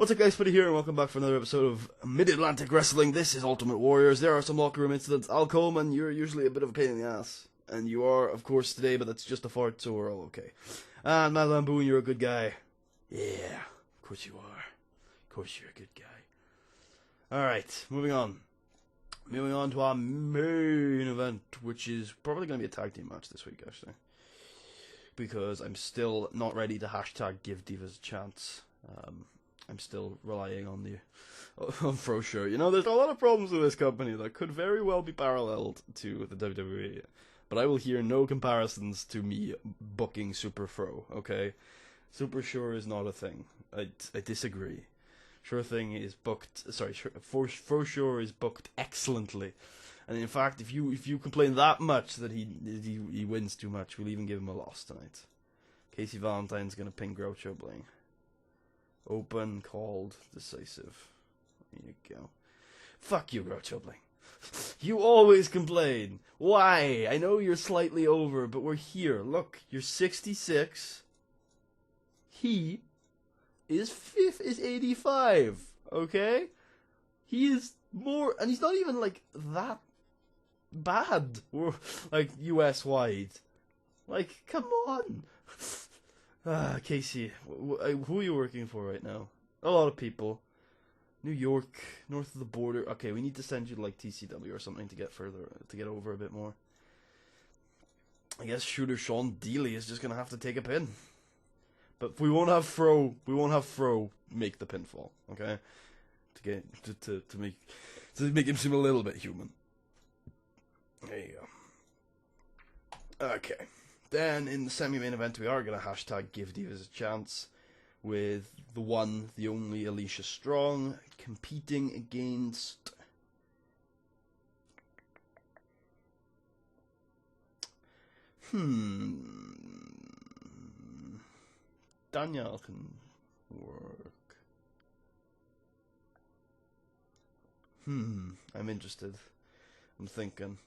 What's up guys, Fitty here and welcome back for another episode of Mid-Atlantic Wrestling. This is Ultimate Warriors. There are some locker room incidents. Al Coleman, you're usually a bit of a pain in the ass. And you are, of course, today, but that's just a fart, so we're all okay. And Matt Lamboon, you're a good guy. Yeah, of course you are. Of course you're a good guy. Alright, moving on. Moving on to our main event, which is probably going to be a tag team match this week, actually. Because I'm still not ready to hashtag give Divas a chance. I'm still relying on Frosure. You know, there's a lot of problems with this company that could very well be paralleled to the WWE. But I will hear no comparisons to me booking Super Fro, okay? Super Sure is not a thing. I disagree. Sure Thing is booked, sorry, Frosure is booked excellently. And in fact, if you complain that much that he wins too much, we'll even give him a loss tonight. Casey Valentine's gonna pin Groucho Bling. Open, called, decisive. There you go. Fuck you, Groucho Bling. You always complain. Why? I know you're slightly over, but we're here. Look, you're 66. He is 85. Okay? He is more, and he's not even like that bad. Like US wide. Like, come on. Casey, who are you working for right now? A lot of people. New York, north of the border. Okay, we need to send you to like TCW or something to get over a bit more. I guess Shooter Sean Dealey is just gonna have to take a pin. But we won't have Fro make the pinfall, okay? To make him seem a little bit human. There you go. Okay. Then, in the semi-main event, we are going to hashtag give Divas a chance with the one, the only Alicia Strong competing against Danielle can work. I'm interested. I'm thinking.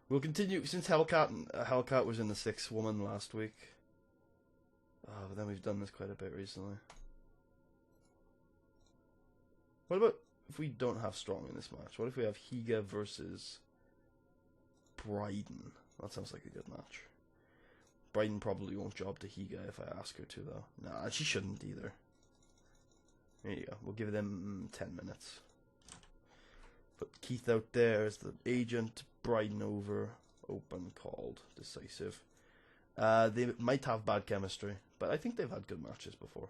We'll continue, since Hellcat was in the 6-woman last week. But then we've done this quite a bit recently. What about if we don't have Strong in this match? What if we have Higa versus Bryden? That sounds like a good match. Bryden probably won't job to Higa if I ask her to, though. Nah, she shouldn't either. There you go. We'll give them 10 minutes. Put Keith out there as the agent. Bryden over, open, called, decisive. They might have bad chemistry, but I think they've had good matches before.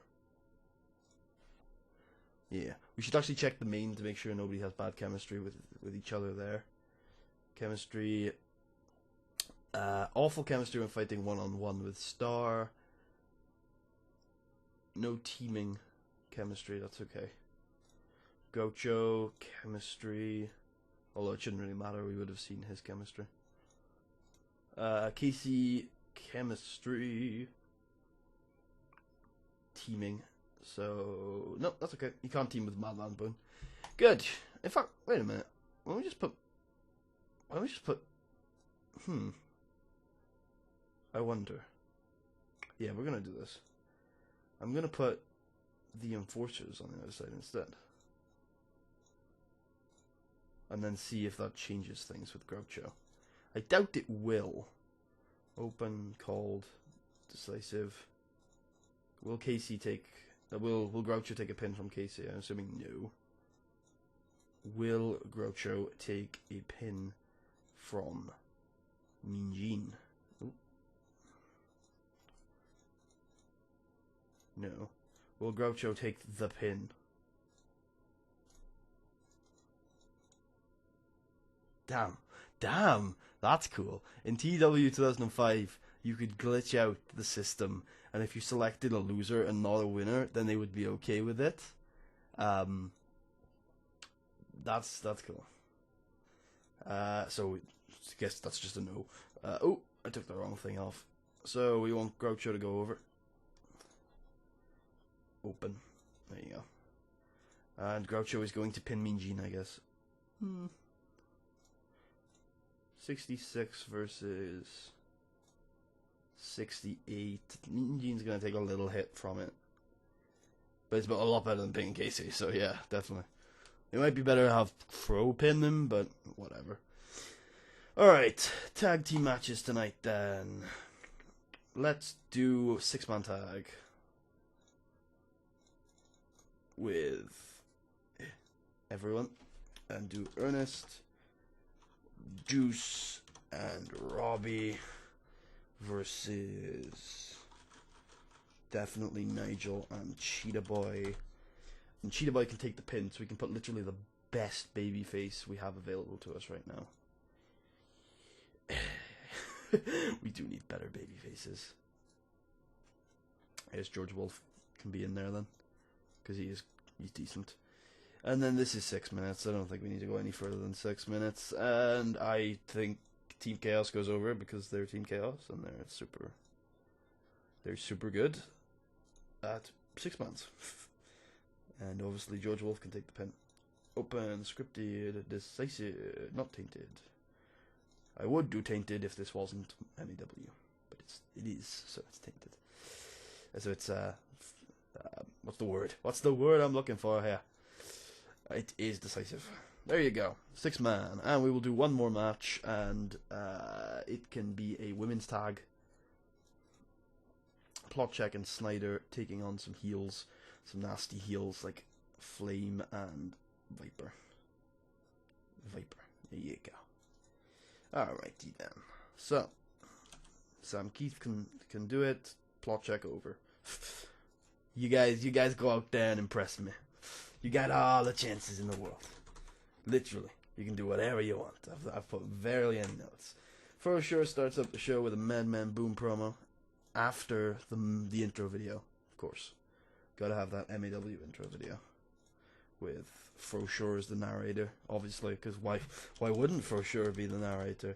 Yeah, we should actually check the main to make sure nobody has bad chemistry with each other there. Chemistry, awful chemistry when fighting one-on-one with Star. No teaming chemistry, that's okay. Groucho, chemistry. Although it shouldn't really matter, we would have seen his chemistry. Casey, chemistry. Teaming. So, no, that's okay. You can't team with Mad Lamboon. Good. In fact, wait a minute. Why don't we just put... I wonder. Yeah, we're going to do this. I'm going to put the Enforcers on the other side instead. And then see if that changes things with Groucho. I doubt it will. Open, called, decisive. Will Casey take... Will Groucho take a pin from Casey? I'm assuming no. Will Groucho take a pin from Mean Gene? Ooh. No. Will Groucho take the pin? Damn, that's cool. In TEW2005, you could glitch out the system, and if you selected a loser and not a winner, then they would be okay with it. That's cool. So, I guess that's just a no. Oh, I took the wrong thing off. So, we want Groucho to go over. Open. There you go. And Groucho is going to pin Mean Gene, I guess. 66 versus 68. Mean Gene's going to take a little hit from it. But it's a lot better than pinning Casey, so yeah, definitely. It might be better to have Fro pin him, but whatever. Alright, tag team matches tonight then. Let's do 6-man tag with everyone. And do Ernest, Juice, and Robbie versus definitely Nigel and Cheetah Boy. And Cheetah Boy can take the pin, so we can put literally the best baby face we have available to us right now. We do need better baby faces. I guess George Wolf can be in there then, because he's decent. And then this is 6 minutes. I don't think we need to go any further than 6 minutes. And I think Team Chaos goes over because they're Team Chaos and they're super good at 6 months. And obviously George Wolf can take the pin. Open, scripted, decisive, not tainted. I would do tainted if this wasn't MEW, but it is, so it's tainted. So it's what's the word? What's the word I'm looking for here? It is decisive. There you go, 6-man, and we will do one more match, and it can be a women's tag. Plot Check and Snyder taking on some heels, some nasty heels like Flame and Viper. There you go. Alrighty then. So Sam Keith can do it. Plot Check over. You guys go out there and impress me. You got all the chances in the world. Literally, you can do whatever you want. I've put barely any notes. For sure starts up the show with a Man Boom promo after the intro video, of course. Gotta have that MEW intro video with Frosure as the narrator, obviously, because why wouldn't Frosure be the narrator?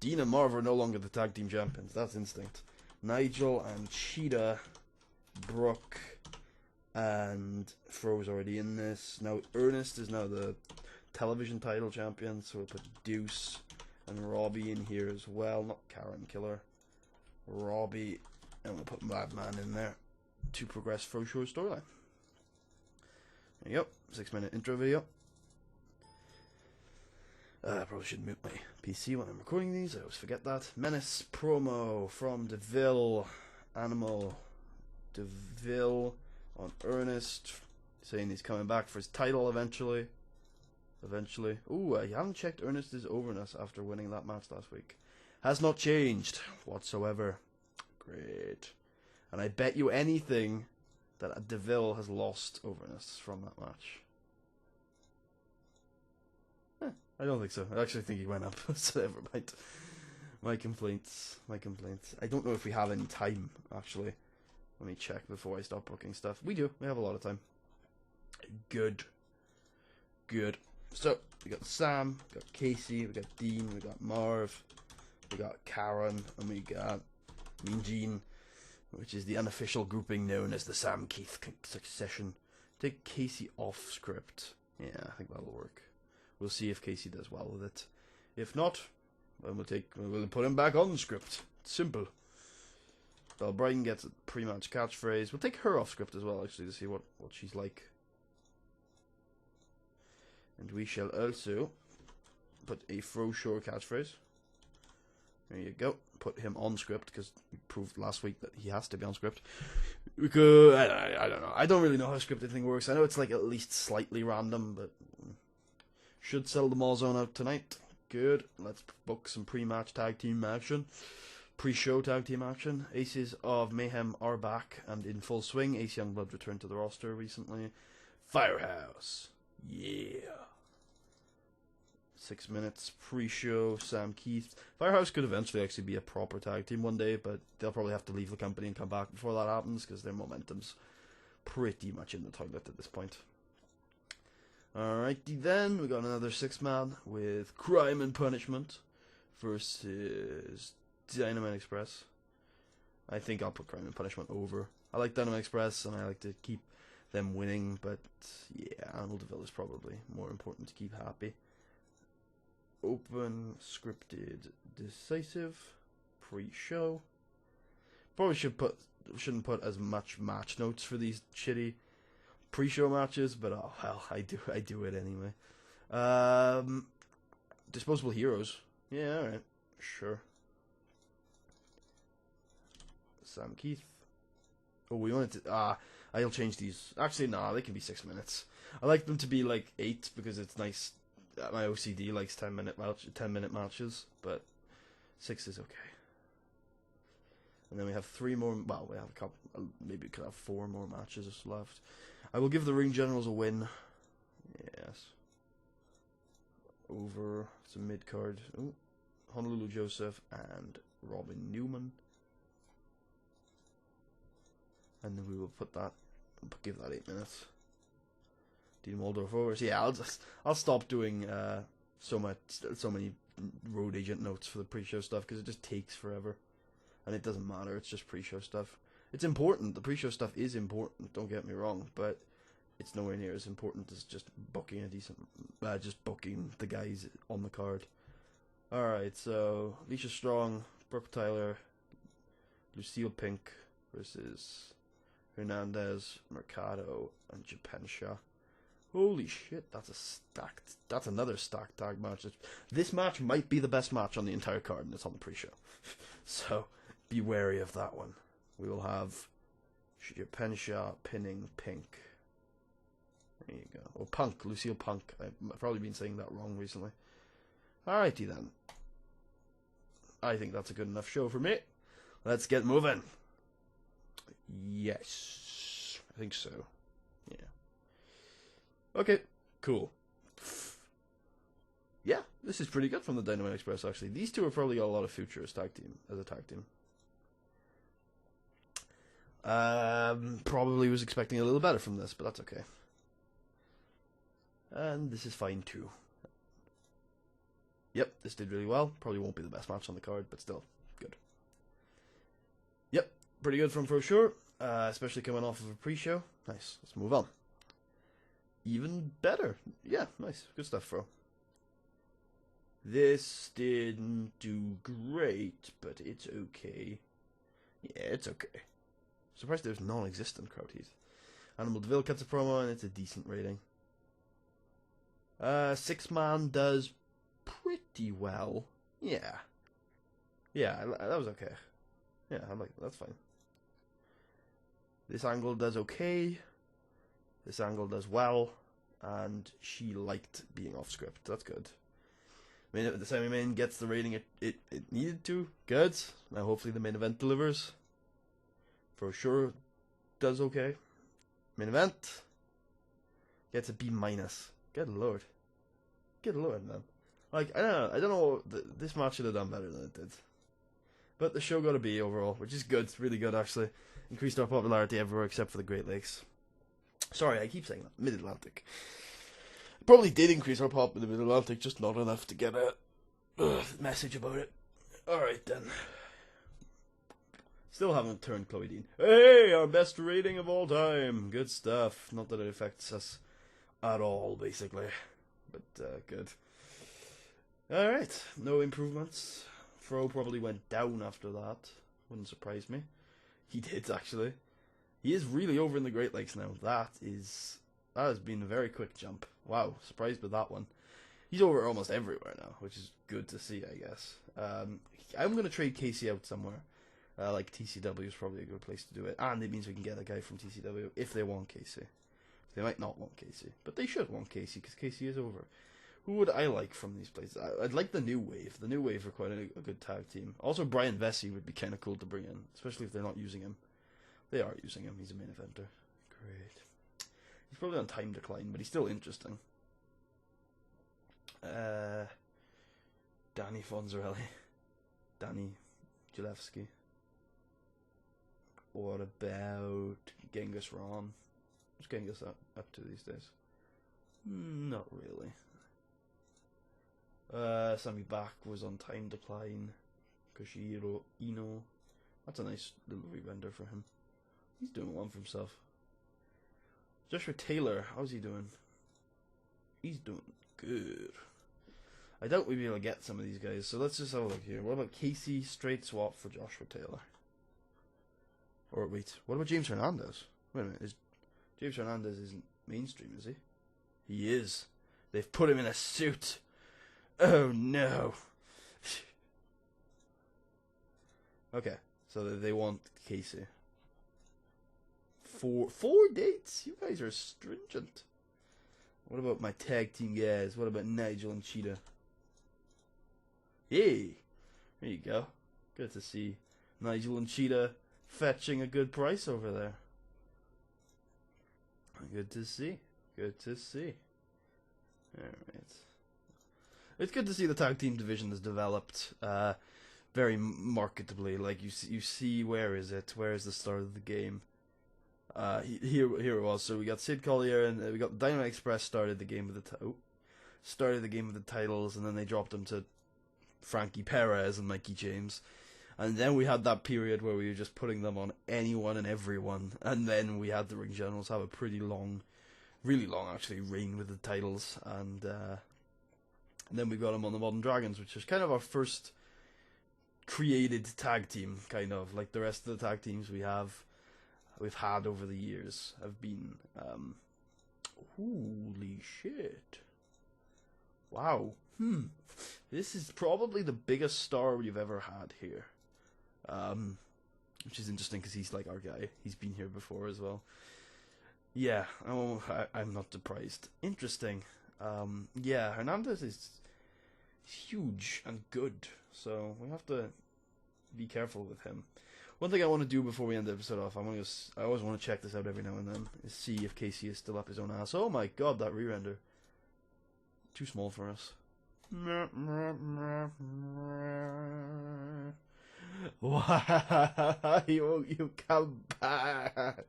Dean and Marv are no longer the tag team champions. That's instinct. Nigel and Cheetah, Brooke, and Fro's already in this. Now Ernest is now the television title champion, so we'll put Deuce and Robbie in here as well. Not Karen Killer. Robbie, and we'll put Madman in there to progress Froshore's storyline. There you go, 6-minute intro video. I probably should mute my PC when I'm recording these, I always forget that. Menace promo from DeVille. Animal DeVille on Ernest, saying he's coming back for his title eventually. Ooh, I haven't checked Ernest's overness after winning that match last week. Has not changed whatsoever. Great. And I bet you anything that DeVille has lost overness from that match. I don't think so. I actually think he went up. So never mind. My complaints. I don't know if we have any time, actually. Let me check before I start booking stuff. We do. We have a lot of time. Good. So, we got Sam, we got Casey, we got Dean, we got Marv, we got Karen, and we got Mean Gene, which is the unofficial grouping known as the Sam Keith Succession. Take Casey off script. Yeah, I think that'll work. We'll see if Casey does well with it. If not, then we'll put him back on script. It's simple. Well, Brian gets a pre-match catchphrase. We'll take her off script as well, actually, to see what she's like. And we shall also put a Frosure catchphrase. There you go. Put him on script, because we proved last week that he has to be on script. We could... I don't know. I don't really know how scripted thing works. I know it's like at least slightly random, but... Should sell the Mall Zone out tonight. Good. Let's book some pre-match tag team action. Pre-show tag team action. Aces of Mayhem are back and in full swing. Ace Youngblood returned to the roster recently. Firehouse. Yeah. 6 minutes pre-show. Sam Keith. Firehouse could eventually actually be a proper tag team one day, but they'll probably have to leave the company and come back before that happens, because their momentum's pretty much in the toilet at this point. Alrighty then, we got another 6-man with Crime and Punishment versus Dynamite Express. I think I'll put Crime and Punishment over. I like Dynamite Express and I like to keep them winning, but yeah, Animal DeVille is probably more important to keep happy. Open, scripted, decisive, pre-show. Probably should put shouldn't put as much match notes for these shitty pre-show matches, but oh hell, I do it anyway. Disposable heroes. Yeah, alright. Sure. Sam Keith. Oh, we wanted to... I'll change these. Actually, nah, they can be 6 minutes. I like them to be like 8 because it's nice. My OCD likes 10-minute matches, but 6 is okay. And then we have 3 more... Well, we have a couple... Maybe we could have 4 more matches left. I will give the Ring Generals a win. Yes. Over some mid-card. Ooh. Honolulu Joseph and Robin Newman. And then we will put that, give that 8 minutes. Dean Waldorf over. So yeah, I'll stop doing so many road agent notes for the pre-show stuff because it just takes forever, and it doesn't matter. It's just pre-show stuff. It's important. The pre-show stuff is important. Don't get me wrong, but it's nowhere near as important as just booking a decent, just booking the guys on the card. All right, so Alicia Strong, Brooke Tyler, Lucille Pink versus Hernandez, Mercado, and Japensha. Holy shit, that's another stacked tag match. This match might be the best match on the entire card, and it's on the pre-show. So, be wary of that one. We will have Japensha pinning Pink. There you go. Oh, Punk, Lucille Punk. I've probably been saying that wrong recently. Alrighty then. I think that's a good enough show for me. Let's get moving. Yes. I think so. Yeah. Okay, cool. Yeah, this is pretty good from the Dynamite Express, actually. These two have probably got a lot of future as a tag team. Probably was expecting a little better from this, but that's okay. And this is fine too. Yep, this did really well. Probably won't be the best match on the card, but still, good. Yep, pretty good from for sure. Especially coming off of a pre-show. Nice, let's move on. Even better. Yeah, nice. Good stuff, Fro. This didn't do great, but it's okay. Yeah, it's okay. Surprised there's non-existent crowd heat. Animal DeVille cuts a promo, and it's a decent rating. 6-man does pretty well. Yeah. Yeah, that was okay. Yeah, I'm like, that's fine. This angle does okay. This angle does well. And she liked being off script. That's good. I mean, the semi-main gets the rating it needed to. Good. Now hopefully the main event delivers. For sure does okay. Main event gets a B-. Good lord. Good lord, man. Like, I don't know. This match should have done better than it did. But the show got a B overall, which is good. It's really good, actually. Increased our popularity everywhere except for the Great Lakes. Sorry, I keep saying that. Mid-Atlantic. It probably did increase our pop in the Mid-Atlantic, just not enough to get a message about it. Alright, then. Still haven't turned Chloe Dean. Hey, our best rating of all time. Good stuff. Not that it affects us at all, basically. But, good. Alright, no improvements. Fro probably went down after that. Wouldn't surprise me. He did, actually. He is really over in the Great Lakes now. That has been a very quick jump. Wow, surprised with that one. He's over almost everywhere now, which is good to see, I guess. I'm going to trade Casey out somewhere. Like TCW is probably a good place to do it. And it means we can get a guy from TCW if they want Casey. They might not want Casey. But they should want Casey, because Casey is over. Who would I like from these places? I'd like the New Wave. The New Wave are quite a good tag team. Also, Brian Vesey would be kind of cool to bring in, especially if they're not using him. They are using him. He's a main eventer. Great. He's probably on time decline, but he's still interesting. Danny Fonzarelli. Danny Julevsky. What about Genghis Ron? What's Genghis up to these days? Not really. Sammy Bach was on time decline. Koshiro Ino. That's a nice little re-render for him. He's doing one for himself. Joshua Taylor, how's he doing? He's doing good. I doubt we'll be able to get some of these guys, so let's just have a look here. What about Casey? Straight swap for Joshua Taylor. Or wait, what about James Hernandez? Wait a minute, James Hernandez isn't mainstream, is he? He is. They've put him in a suit. Oh no. Okay, so they want Casey. Four dates? You guys are stringent. What about my tag team guys? What about Nigel and Cheetah? Hey, there you go. Good to see Nigel and Cheetah fetching a good price over there. Good to see. Good to see. Alright. It's good to see the tag team division has developed very marketably. Like, you see, where is it? Where is the start of the game? Here it was. So we got Sid Collier and we got Dynamite Express started the game with the titles, and then they dropped them to Frankie Perez and Mikey James. And then we had that period where we were just putting them on anyone and everyone. And then we had the Ring Generals have a pretty long, really long actually, reign with the titles. And then we got them on the Modern Dragons, which is kind of our first created tag team, kind of. Like the rest of the tag teams we've had over the years have been, holy shit. Wow. This is probably the biggest star we've ever had here. Which is interesting because he's like our guy. He's been here before as well. Yeah, I'm not surprised. Interesting. Yeah, Hernandez is huge and good, so we have to be careful with him. One thing I want to do before we end the episode off, I always want to check this out every now and then, is see if Casey is still up his own ass. Oh my god, that re-render. Too small for us. Why won't you come back?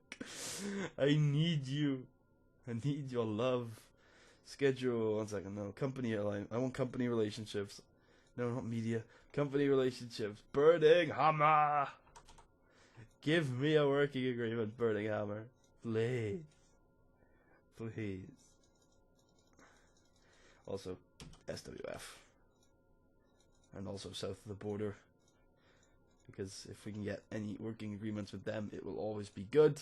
I need you. I need your love. Schedule. 1 second. No. Company airline. I want company relationships. No, not media. Company relationships. Burning Hammer. Give me a working agreement, Burning Hammer. Please. Please. Also, SWF. And also south of the border. Because if we can get any working agreements with them, it will always be good.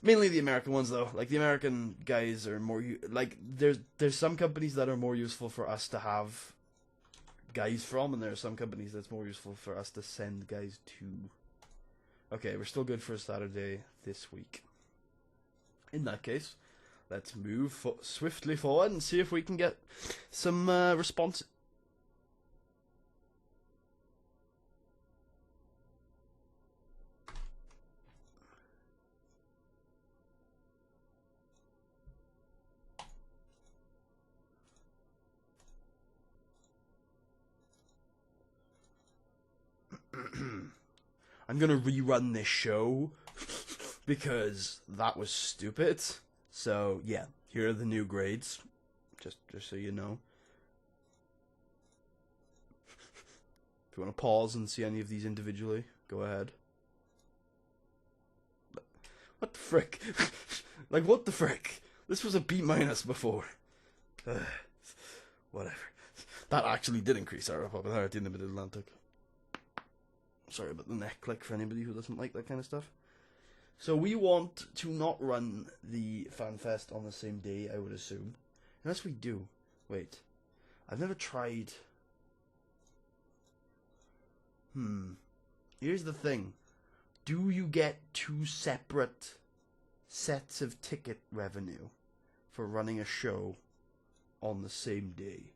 Mainly the American ones, though. Like, the American guys are more... Like, there's some companies that are more useful for us to have guys from, and there are some companies that's more useful for us to send guys to. Okay, we're still good for a Saturday this week. In that case, let's move swiftly forward and see if we can get some response. I'm gonna rerun this show because that was stupid. So yeah, here are the new grades, just so you know. If you want to pause and see any of these individually, go ahead. What the frick? Like, what the frick? This was a B- before. Whatever. That actually did increase our popularity in the Mid-Atlantic. Sorry about the neck click for anybody who doesn't like that kind of stuff. So we want to not run the FanFest on the same day, I would assume. Unless we do. Wait. I've never tried... Here's the thing. Do you get 2 separate sets of ticket revenue for running a show on the same day?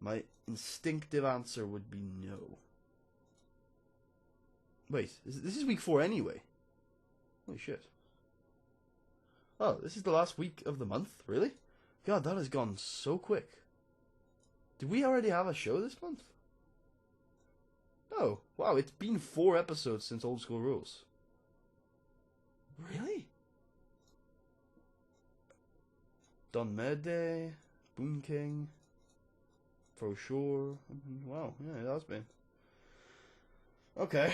My instinctive answer would be no. Wait, this is week 4 anyway. Holy shit. Oh, this is the last week of the month? Really? God, that has gone so quick. Did we already have a show this month? Oh, wow, it's been 4 episodes since Old School Rules. Really? Don Mede, Boon King, For Sure. Wow, yeah, it has been. Okay.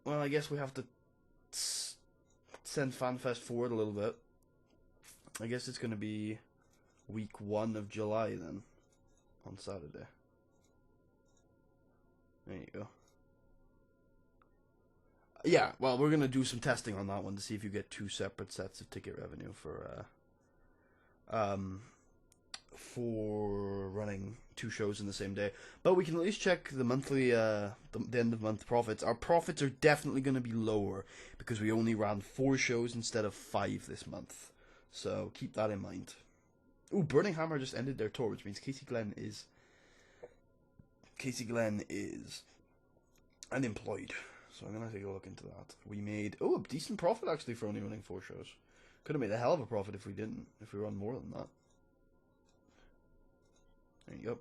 Well, I guess we have to send FanFest forward a little bit. I guess it's going to be week 1 of July then, on Saturday. There you go. Yeah, well, we're gonna do some testing on that one to see if you get 2 separate sets of ticket revenue for running 2 shows in the same day. But we can at least check the monthly, the end of month profits. Our profits are definitely going to be lower because we only ran 4 shows instead of 5 this month. So keep that in mind. Ooh, Burning Hammer just ended their tour, which means Casey Glenn is unemployed. So I'm gonna take a look into that. We made a decent profit actually for only running 4 shows. Could have made a hell of a profit if we didn't. If we run more than that. There you go.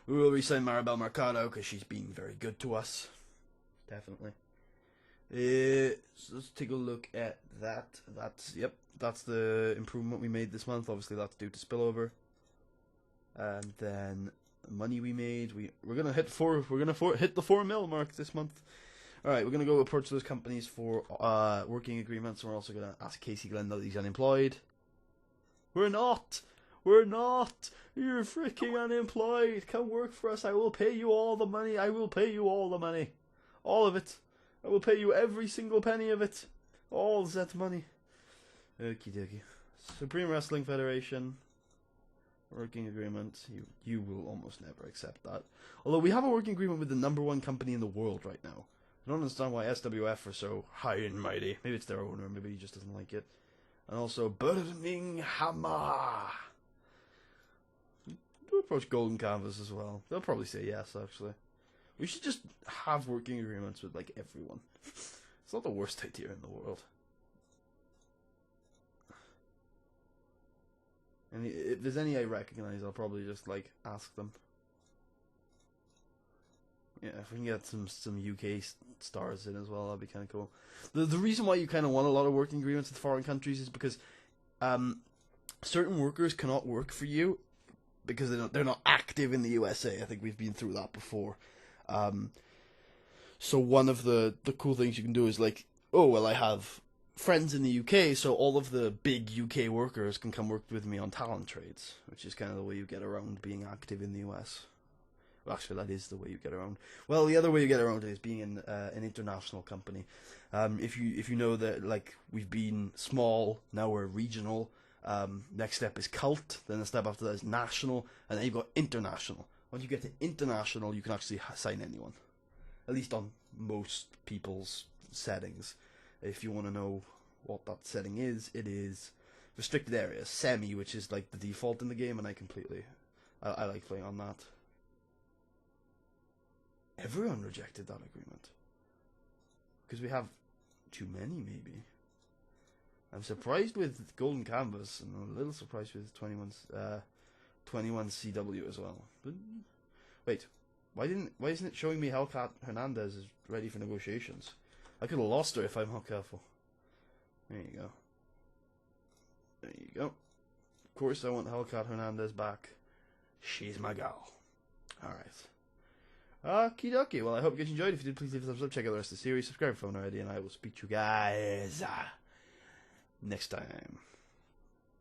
We will re-sign Maribel Mercado because she's been very good to us. Definitely. So let's take a look at that. That's the improvement we made this month. Obviously, that's due to spillover. And then money we made. We're gonna hit hit the 4 mil mark this month. All right, we're gonna go approach those companies for working agreements. We're also gonna ask Casey Glenn that he's unemployed. We're not. You're freaking unemployed. Come work for us. I will pay you all the money. All of it. I will pay you every single penny of it. All that money. Okie dokie. Supreme Wrestling Federation. Working agreement. You will almost never accept that. Although we have a working agreement with the #1 company in the world right now. I don't understand why SWF are so high and mighty. Maybe it's their owner. Maybe he just doesn't like it. And also Burning Hammer. We'll approach Golden Canvas as well. They'll probably say yes, actually. We should just have working agreements with, like, everyone. It's not the worst idea in the world. And if there's any I recognize, I'll probably just, like, ask them. Yeah, if we can get some UK stars in as well, that'd be kind of cool. The reason why you kind of want a lot of working agreements with foreign countries is because certain workers cannot work for you because they're not active in the USA. I think we've been through that before. So one of the cool things you can do is like, oh, well, I have friends in the UK, so all of the big UK workers can come work with me on talent trades, which is kind of the way you get around being active in the US. Well, actually, that is the way you get around. Well, the other way you get around it is being in an international company. If you know that, like, we've been small, now we're regional. Next step is cult. Then the step after that is national, and then you've got international. Once you get to international, you can actually sign anyone, at least on most people's settings. If you want to know what that setting is, it is restricted areas, semi, which is like the default in the game, and I like playing on that. Everyone rejected that agreement. Because we have too many, maybe. I'm surprised with Golden Canvas, and a little surprised with 21 CW as well. But wait, why isn't it showing me Hellcat Hernandez is ready for negotiations? I could have lost her if I'm not careful. There you go. There you go. Of course I want Hellcat Hernandez back. She's my gal. Alright. Okie dokie. Well, I hope you guys enjoyed. If you did, please leave a thumbs up. Check out the rest of the series. Subscribe if you haven't already. And I will speak to you guys next time.